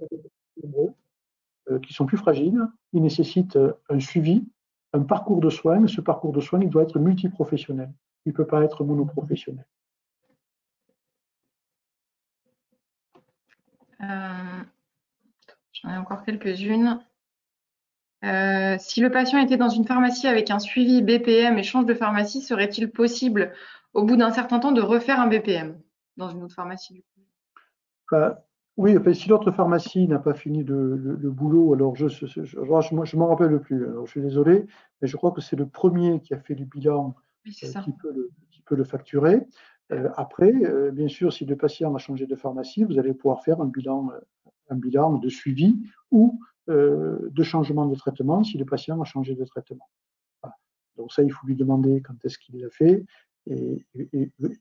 qui sont plus fragiles, ils nécessitent un suivi, un parcours de soins. Ce parcours de soins, il doit être multiprofessionnel. Il ne peut pas être monoprofessionnel. J'en ai encore quelques-unes. Si le patient était dans une pharmacie avec un suivi BPM et change de pharmacie, serait-il possible, au bout d'un certain temps, de refaire un BPM dans une autre pharmacie du coup? Oui, si l'autre pharmacie n'a pas fini le boulot, alors je ne m'en rappelle plus. Alors, je suis désolé, mais je crois que c'est le premier qui a fait le bilan Oui, qui peut le facturer. Après, bien sûr, si le patient a changé de pharmacie, vous allez pouvoir faire un bilan de suivi ou de changement de traitement si le patient a changé de traitement. Voilà. Donc ça, il faut lui demander quand est-ce qu'il l'a fait et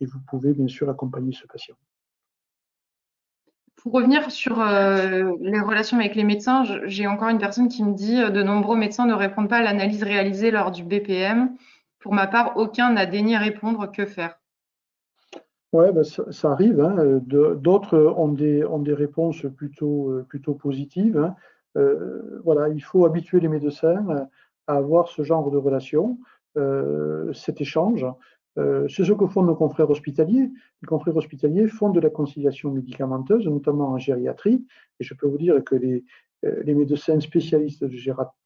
vous pouvez bien sûr accompagner ce patient. Pour revenir sur les relations avec les médecins, j'ai encore une personne qui me dit de nombreux médecins ne répondent pas à l'analyse réalisée lors du BPM. Pour ma part, aucun n'a daigné répondre. Que faire? Oui, ben ça arrive. Hein. D'autres ont des réponses plutôt positives. Hein. Voilà, il faut habituer les médecins à avoir ce genre de relation, cet échange. C'est ce que font nos confrères hospitaliers. Les confrères hospitaliers font de la conciliation médicamenteuse, notamment en gériatrie. Et je peux vous dire que les médecins spécialistes de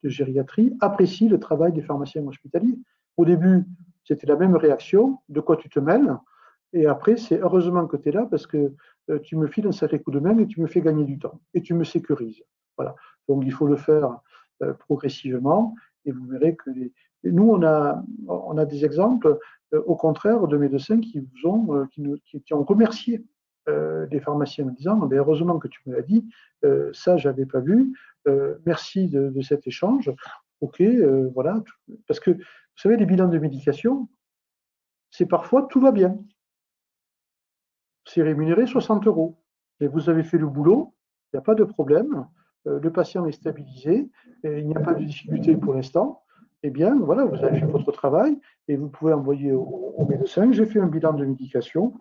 gériatrie apprécient le travail des pharmaciens hospitaliers. Au début, c'était la même réaction. De quoi tu te mêles? Et après, c'est heureusement que tu es là parce que tu me files un sacré coup de main et tu me fais gagner du temps et tu me sécurises. Voilà. Donc, il faut le faire progressivement et vous verrez que Et nous, on a des exemples, au contraire, de médecins qui ont remercié des pharmaciens en disant heureusement que tu me l'as dit, ça, je n'avais pas vu, merci de cet échange. Ok, voilà. Parce que, vous savez, les bilans de médication, c'est parfois tout va bien. C'est rémunéré 60 euros. Et vous avez fait le boulot, il n'y a pas de problème, le patient est stabilisé, et il n'y a pas de difficulté pour l'instant. Eh bien, voilà, vous avez fait votre travail et vous pouvez envoyer au médecin. J'ai fait un bilan de médication,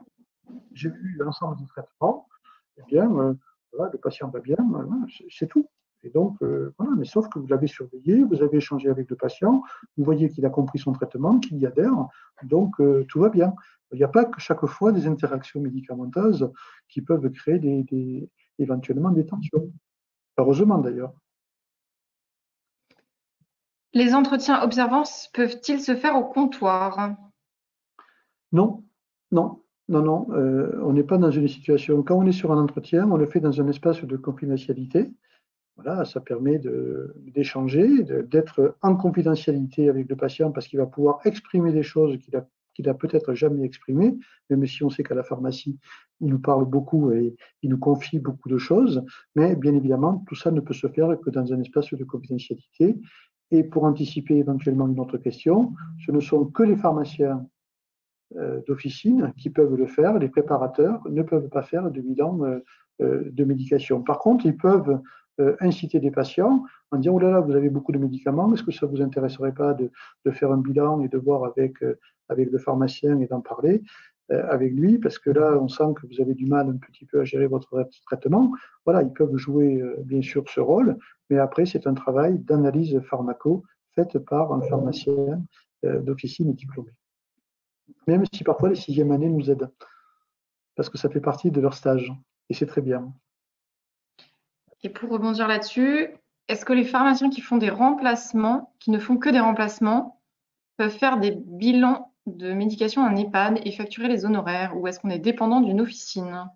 j'ai vu l'ensemble du traitement. Eh bien, voilà, le patient va bien, voilà, c'est tout. Et donc, voilà, mais sauf que vous l'avez surveillé, vous avez échangé avec le patient, vous voyez qu'il a compris son traitement, qu'il y adhère, donc tout va bien. Il n'y a pas que chaque fois des interactions médicamenteuses qui peuvent créer éventuellement des tensions. Heureusement d'ailleurs. Les entretiens observances peuvent-ils se faire au comptoir? Non, non, non, non. On n'est pas dans une situation. Quand on est sur un entretien, on le fait dans un espace de confidentialité. Voilà, ça permet d'échanger, d'être en confidentialité avec le patient parce qu'il va pouvoir exprimer des choses qu'il a peut-être jamais exprimées, même si on sait qu'à la pharmacie, il nous parle beaucoup et il nous confie beaucoup de choses. Mais bien évidemment, tout ça ne peut se faire que dans un espace de confidentialité. Et pour anticiper éventuellement une autre question, ce ne sont que les pharmaciens d'officine qui peuvent le faire. Les préparateurs ne peuvent pas faire de bilan de médication. Par contre, ils peuvent inciter des patients en disant, oh là là, vous avez beaucoup de médicaments, est-ce que ça ne vous intéresserait pas de faire un bilan et de voir avec le pharmacien et d'en parler avec lui, parce que là, on sent que vous avez du mal un petit peu à gérer votre traitement. Voilà, ils peuvent jouer bien sûr ce rôle, mais après, c'est un travail d'analyse pharmaco fait par un pharmacien d'officine diplômé. Même si parfois les sixièmes années nous aident, parce que ça fait partie de leur stage, et c'est très bien. Et pour rebondir là-dessus, est-ce que les pharmaciens qui font des remplacements, qui ne font que des remplacements, peuvent faire des bilans de médication en EHPAD et facturer les honoraires, ou est-ce qu'on est dépendant d'une officine?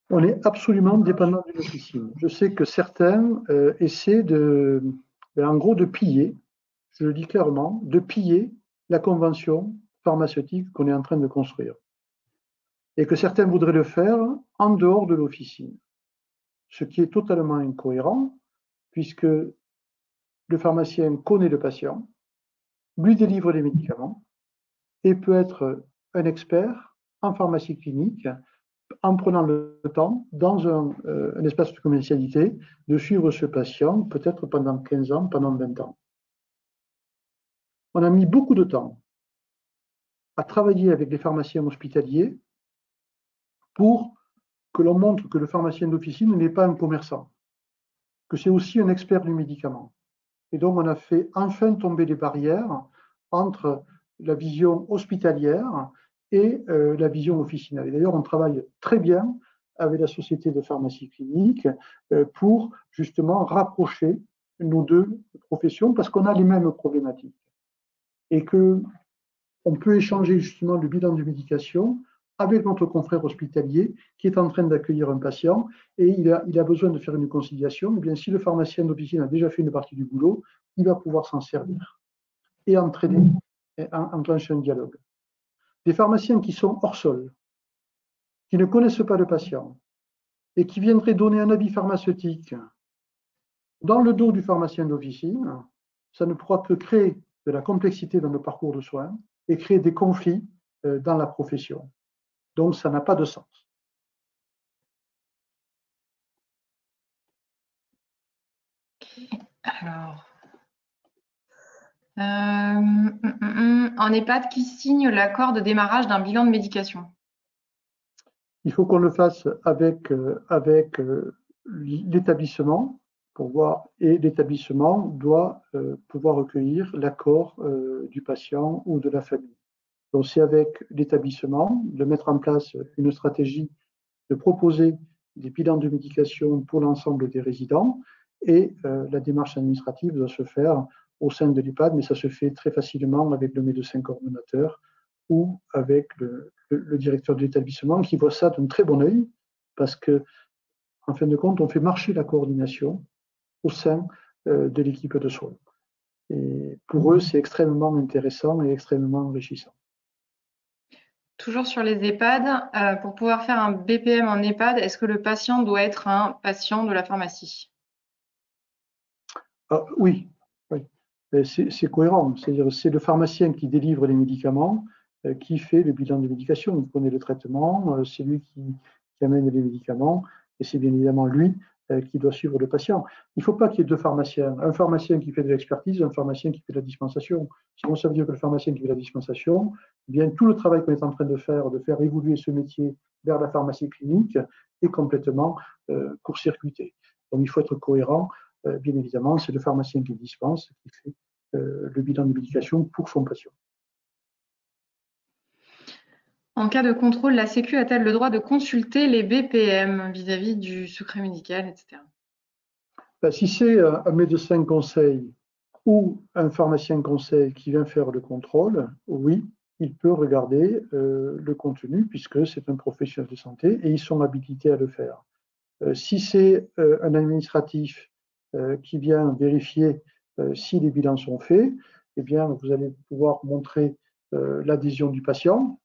On est absolument dépendant d'une officine. Je sais que certains essaient en gros, de piller, je le dis clairement, de piller la convention pharmaceutique qu'on est en train de construire. Et que certains voudraient le faire en dehors de l'officine. Ce qui est totalement incohérent, puisque le pharmacien connaît le patient, lui délivre les médicaments et peut être un expert en pharmacie clinique en prenant le temps, dans un espace de commercialité, de suivre ce patient, peut-être pendant 15 ans, pendant 20 ans. On a mis beaucoup de temps à travailler avec les pharmaciens hospitaliers pour que l'on montre que le pharmacien d'officine n'est pas un commerçant, que c'est aussi un expert du médicament. Et donc, on a fait enfin tomber les barrières entre la vision hospitalière et la vision officinale. Et d'ailleurs, on travaille très bien avec la Société de pharmacie clinique pour justement rapprocher nos deux professions parce qu'on a les mêmes problématiques. Et qu'on peut échanger justement le bilan de médication avec notre confrère hospitalier qui est en train d'accueillir un patient et il a besoin de faire une conciliation. Eh bien, si le pharmacien d'officine a déjà fait une partie du boulot, il va pouvoir s'en servir et entraîner, enclencher un dialogue. Des pharmaciens qui sont hors sol, qui ne connaissent pas le patient et qui viendraient donner un avis pharmaceutique dans le dos du pharmacien d'officine, ça ne pourra que créer de la complexité dans le parcours de soins et créer des conflits dans la profession. Donc, ça n'a pas de sens. Alors, en EHPAD, qui signe l'accord de démarrage d'un bilan de médication? Il faut qu'on le fasse avec l'établissement pour voir, et l'établissement doit pouvoir recueillir l'accord du patient ou de la famille. Donc, c'est avec l'établissement de mettre en place une stratégie, de proposer des bilans de médication pour l'ensemble des résidents et la démarche administrative doit se faire au sein de l'EHPAD, mais ça se fait très facilement avec le médecin coordonnateur ou avec le directeur de l'établissement qui voit ça d'un très bon œil parce que, en fin de compte, on fait marcher la coordination au sein de l'équipe de soins. Et pour eux, c'est extrêmement intéressant et extrêmement enrichissant. Toujours sur les EHPAD, pour pouvoir faire un BPM en EHPAD, est-ce que le patient doit être un patient de la pharmacie? Ah, oui, oui. C'est cohérent. C'est-à-dire, c'est le pharmacien qui délivre les médicaments, qui fait le bilan des médications. Il connaît le traitement, c'est lui qui amène les médicaments, et c'est bien évidemment lui qui doit suivre le patient. Il ne faut pas qu'il y ait deux pharmaciens. Un pharmacien qui fait de l'expertise, un pharmacien qui fait de la dispensation. Sinon, ça veut dire que le pharmacien qui fait de la dispensation, eh bien, tout le travail qu'on est en train de faire évoluer ce métier vers la pharmacie clinique, est complètement court-circuité. Donc, il faut être cohérent. Bien évidemment, c'est le pharmacien qui dispense, qui fait le bilan de médication pour son patient. En cas de contrôle, la Sécu a-t-elle le droit de consulter les BPM vis-à-vis du secret médical, etc.? Ben, si c'est un médecin conseil ou un pharmacien conseil qui vient faire le contrôle, oui, il peut regarder le contenu puisque c'est un professionnel de santé et ils sont habilités à le faire. Si c'est un administratif qui vient vérifier si les bilans sont faits, eh bien, vous allez pouvoir montrer l'adhésion du patient,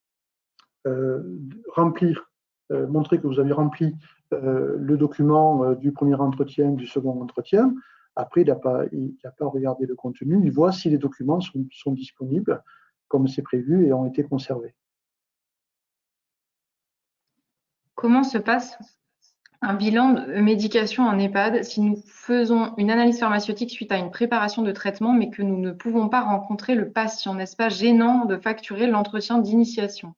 montrer que vous avez rempli le document du premier entretien, du second entretien. Après, il n'a pas regardé le contenu, il voit si les documents sont disponibles comme c'est prévu et ont été conservés. Comment se passe un bilan de médication en EHPAD si nous faisons une analyse pharmaceutique suite à une préparation de traitement, mais que nous ne pouvons pas rencontrer le patient? N'est-ce pas gênant de facturer l'entretien d'initiation?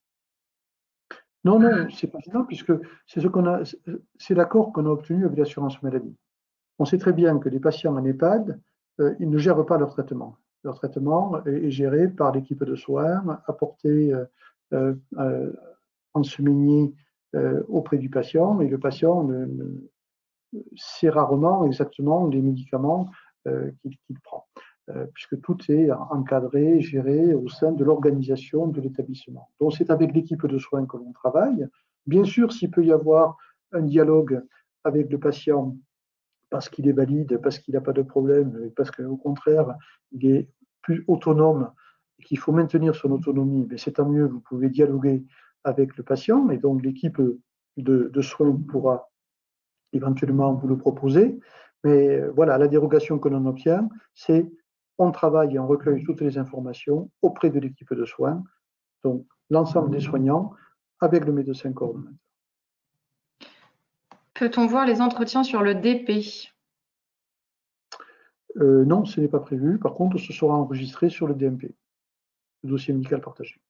Non, non, c'est pas gênant puisque c'est l'accord qu'on a obtenu avec l'assurance maladie. On sait très bien que les patients en EHPAD, ils ne gèrent pas leur traitement. Leur traitement est géré par l'équipe de soins, apporté ensemaigné auprès du patient, et le patient sait rarement exactement les médicaments qu'il prend, puisque tout est encadré, géré au sein de l'organisation de l'établissement. Donc c'est avec l'équipe de soins que l'on travaille. Bien sûr, s'il peut y avoir un dialogue avec le patient parce qu'il est valide, parce qu'il n'a pas de problème, parce qu'au contraire, il est plus autonome et qu'il faut maintenir son autonomie, mais c'est tant mieux, vous pouvez dialoguer avec le patient et donc l'équipe de soins pourra éventuellement vous le proposer. Mais voilà, la dérogation que l'on obtient, c'est on travaille et on recueille toutes les informations auprès de l'équipe de soins, donc l'ensemble des soignants avec le médecin coordonnateur. Peut-on voir les entretiens sur le DP? Non, ce n'est pas prévu. Par contre, ce sera enregistré sur le DMP, le dossier médical partagé.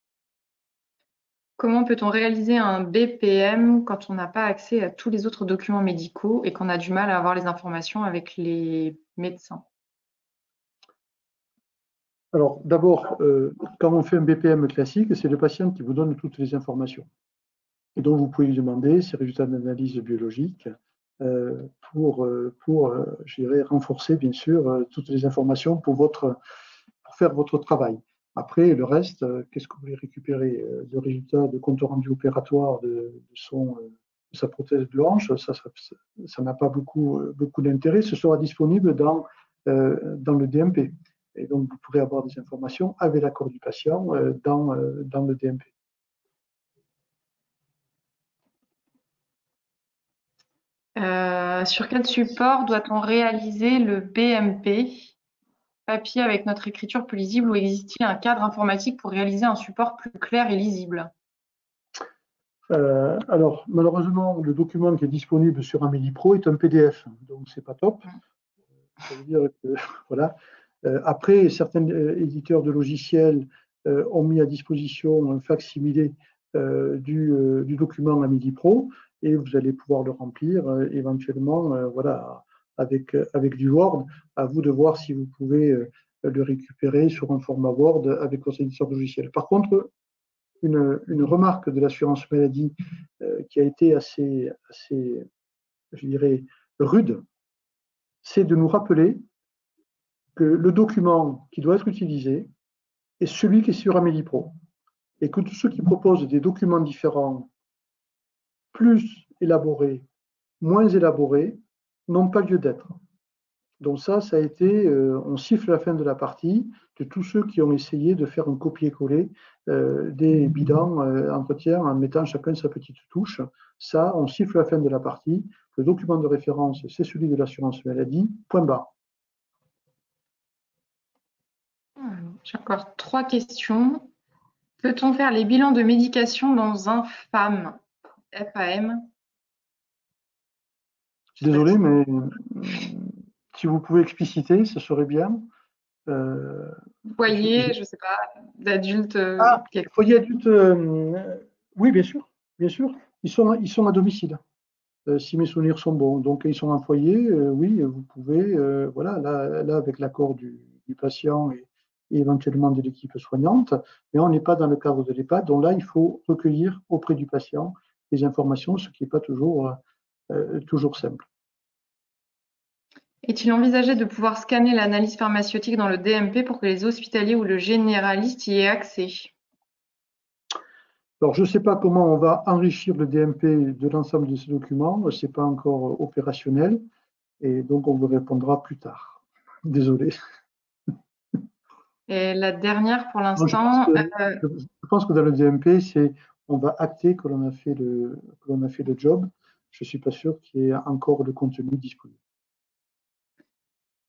Comment peut-on réaliser un BPM quand on n'a pas accès à tous les autres documents médicaux et qu'on a du mal à avoir les informations avec les médecins? Alors, d'abord, quand on fait un BPM classique, c'est le patient qui vous donne toutes les informations. Et donc, vous pouvez lui demander ses résultats d'analyse biologique pour je dirais, renforcer, bien sûr, toutes les informations pour faire votre travail. Après, le reste, qu'est-ce que vous voulez récupérer? Le résultat de compte rendu opératoire de sa prothèse de hanche, ça n'a pas beaucoup d'intérêt. Ce sera disponible dans le DMP. Et donc, vous pourrez avoir des informations avec l'accord du patient dans le DMP. Sur quel support doit-on réaliser le BMP? Papier avec notre écriture plus lisible ou existe-t-il un cadre informatique pour réaliser un support plus clair et lisible? Alors, malheureusement, le document qui est disponible sur Amélie Pro est un PDF, donc c'est pas top. Ça veut dire que, voilà. Après, certains éditeurs de logiciels ont mis à disposition un facsimilé du document Amélie Pro et vous allez pouvoir le remplir éventuellement voilà, avec du Word. À vous de voir si vous pouvez le récupérer sur un format Word avec votre éditeur de logiciel. Par contre, une remarque de l'assurance maladie qui a été assez, je dirais, rude, c'est de nous rappeler que le document qui doit être utilisé est celui qui est sur Amélie Pro. Et que tous ceux qui proposent des documents différents, plus élaborés, moins élaborés, n'ont pas lieu d'être. Donc ça a été, on siffle la fin de la partie de tous ceux qui ont essayé de faire un copier-coller des bilans entretien en mettant chacun sa petite touche. Ça, on siffle la fin de la partie. Le document de référence, c'est celui de l'assurance maladie, point barre. J'ai encore 3 questions. Peut-on faire les bilans de médication dans un FAM? FAM? Désolé, mais si vous pouvez expliciter, ce serait bien. Foyer, je ne sais pas, d'adultes. Foyer adulte, oui, bien sûr, bien sûr. Ils sont à domicile, si mes souvenirs sont bons. Donc, ils sont en foyer, oui, vous pouvez, voilà, là avec l'accord du patient et éventuellement de l'équipe soignante, mais on n'est pas dans le cadre de l'EHPAD. Donc là, il faut recueillir auprès du patient les informations, ce qui n'est pas toujours simple. Est-il envisagé de pouvoir scanner l'analyse pharmaceutique dans le DMP pour que les hospitaliers ou le généraliste y aient accès? Alors, je ne sais pas comment on va enrichir le DMP de l'ensemble de ces documents, ce n'est pas encore opérationnel, et donc on vous répondra plus tard. Désolé. Et la dernière pour Non, l'instant, je pense que dans le DMP, on va acter que l'on a fait le job. Je ne suis pas sûr qu'il y ait encore le contenu disponible.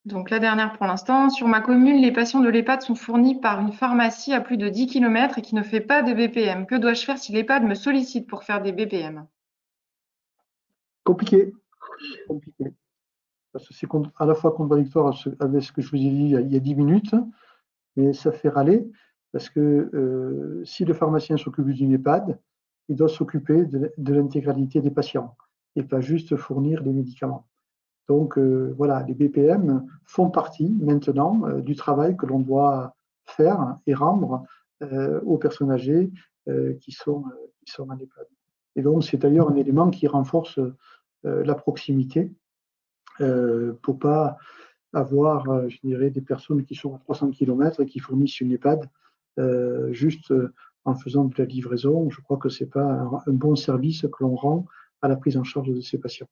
donc la dernière pour l'instant, sur ma commune, les patients de l'EHPAD sont fournis par une pharmacie à plus de 10 km et qui ne fait pas de BPM. Que dois-je faire si l'EHPAD me sollicite pour faire des BPM? Compliqué. Parce que c'est à la fois contradictoire avec ce que je vous ai dit il y a 10 minutes, mais ça fait râler, parce que si le pharmacien s'occupe d'une EHPAD, il doit s'occuper de l'intégralité des patients et pas juste fournir les médicaments. Donc voilà, les BPM font partie maintenant du travail que l'on doit faire et rendre aux personnes âgées qui sont en EHPAD. Et donc c'est d'ailleurs un élément qui renforce la proximité pour pas avoir, je dirais, des personnes qui sont à 300 km et qui fournissent une EHPAD juste en faisant de la livraison. Je crois que ce n'est pas un bon service que l'on rend à la prise en charge de ces patients.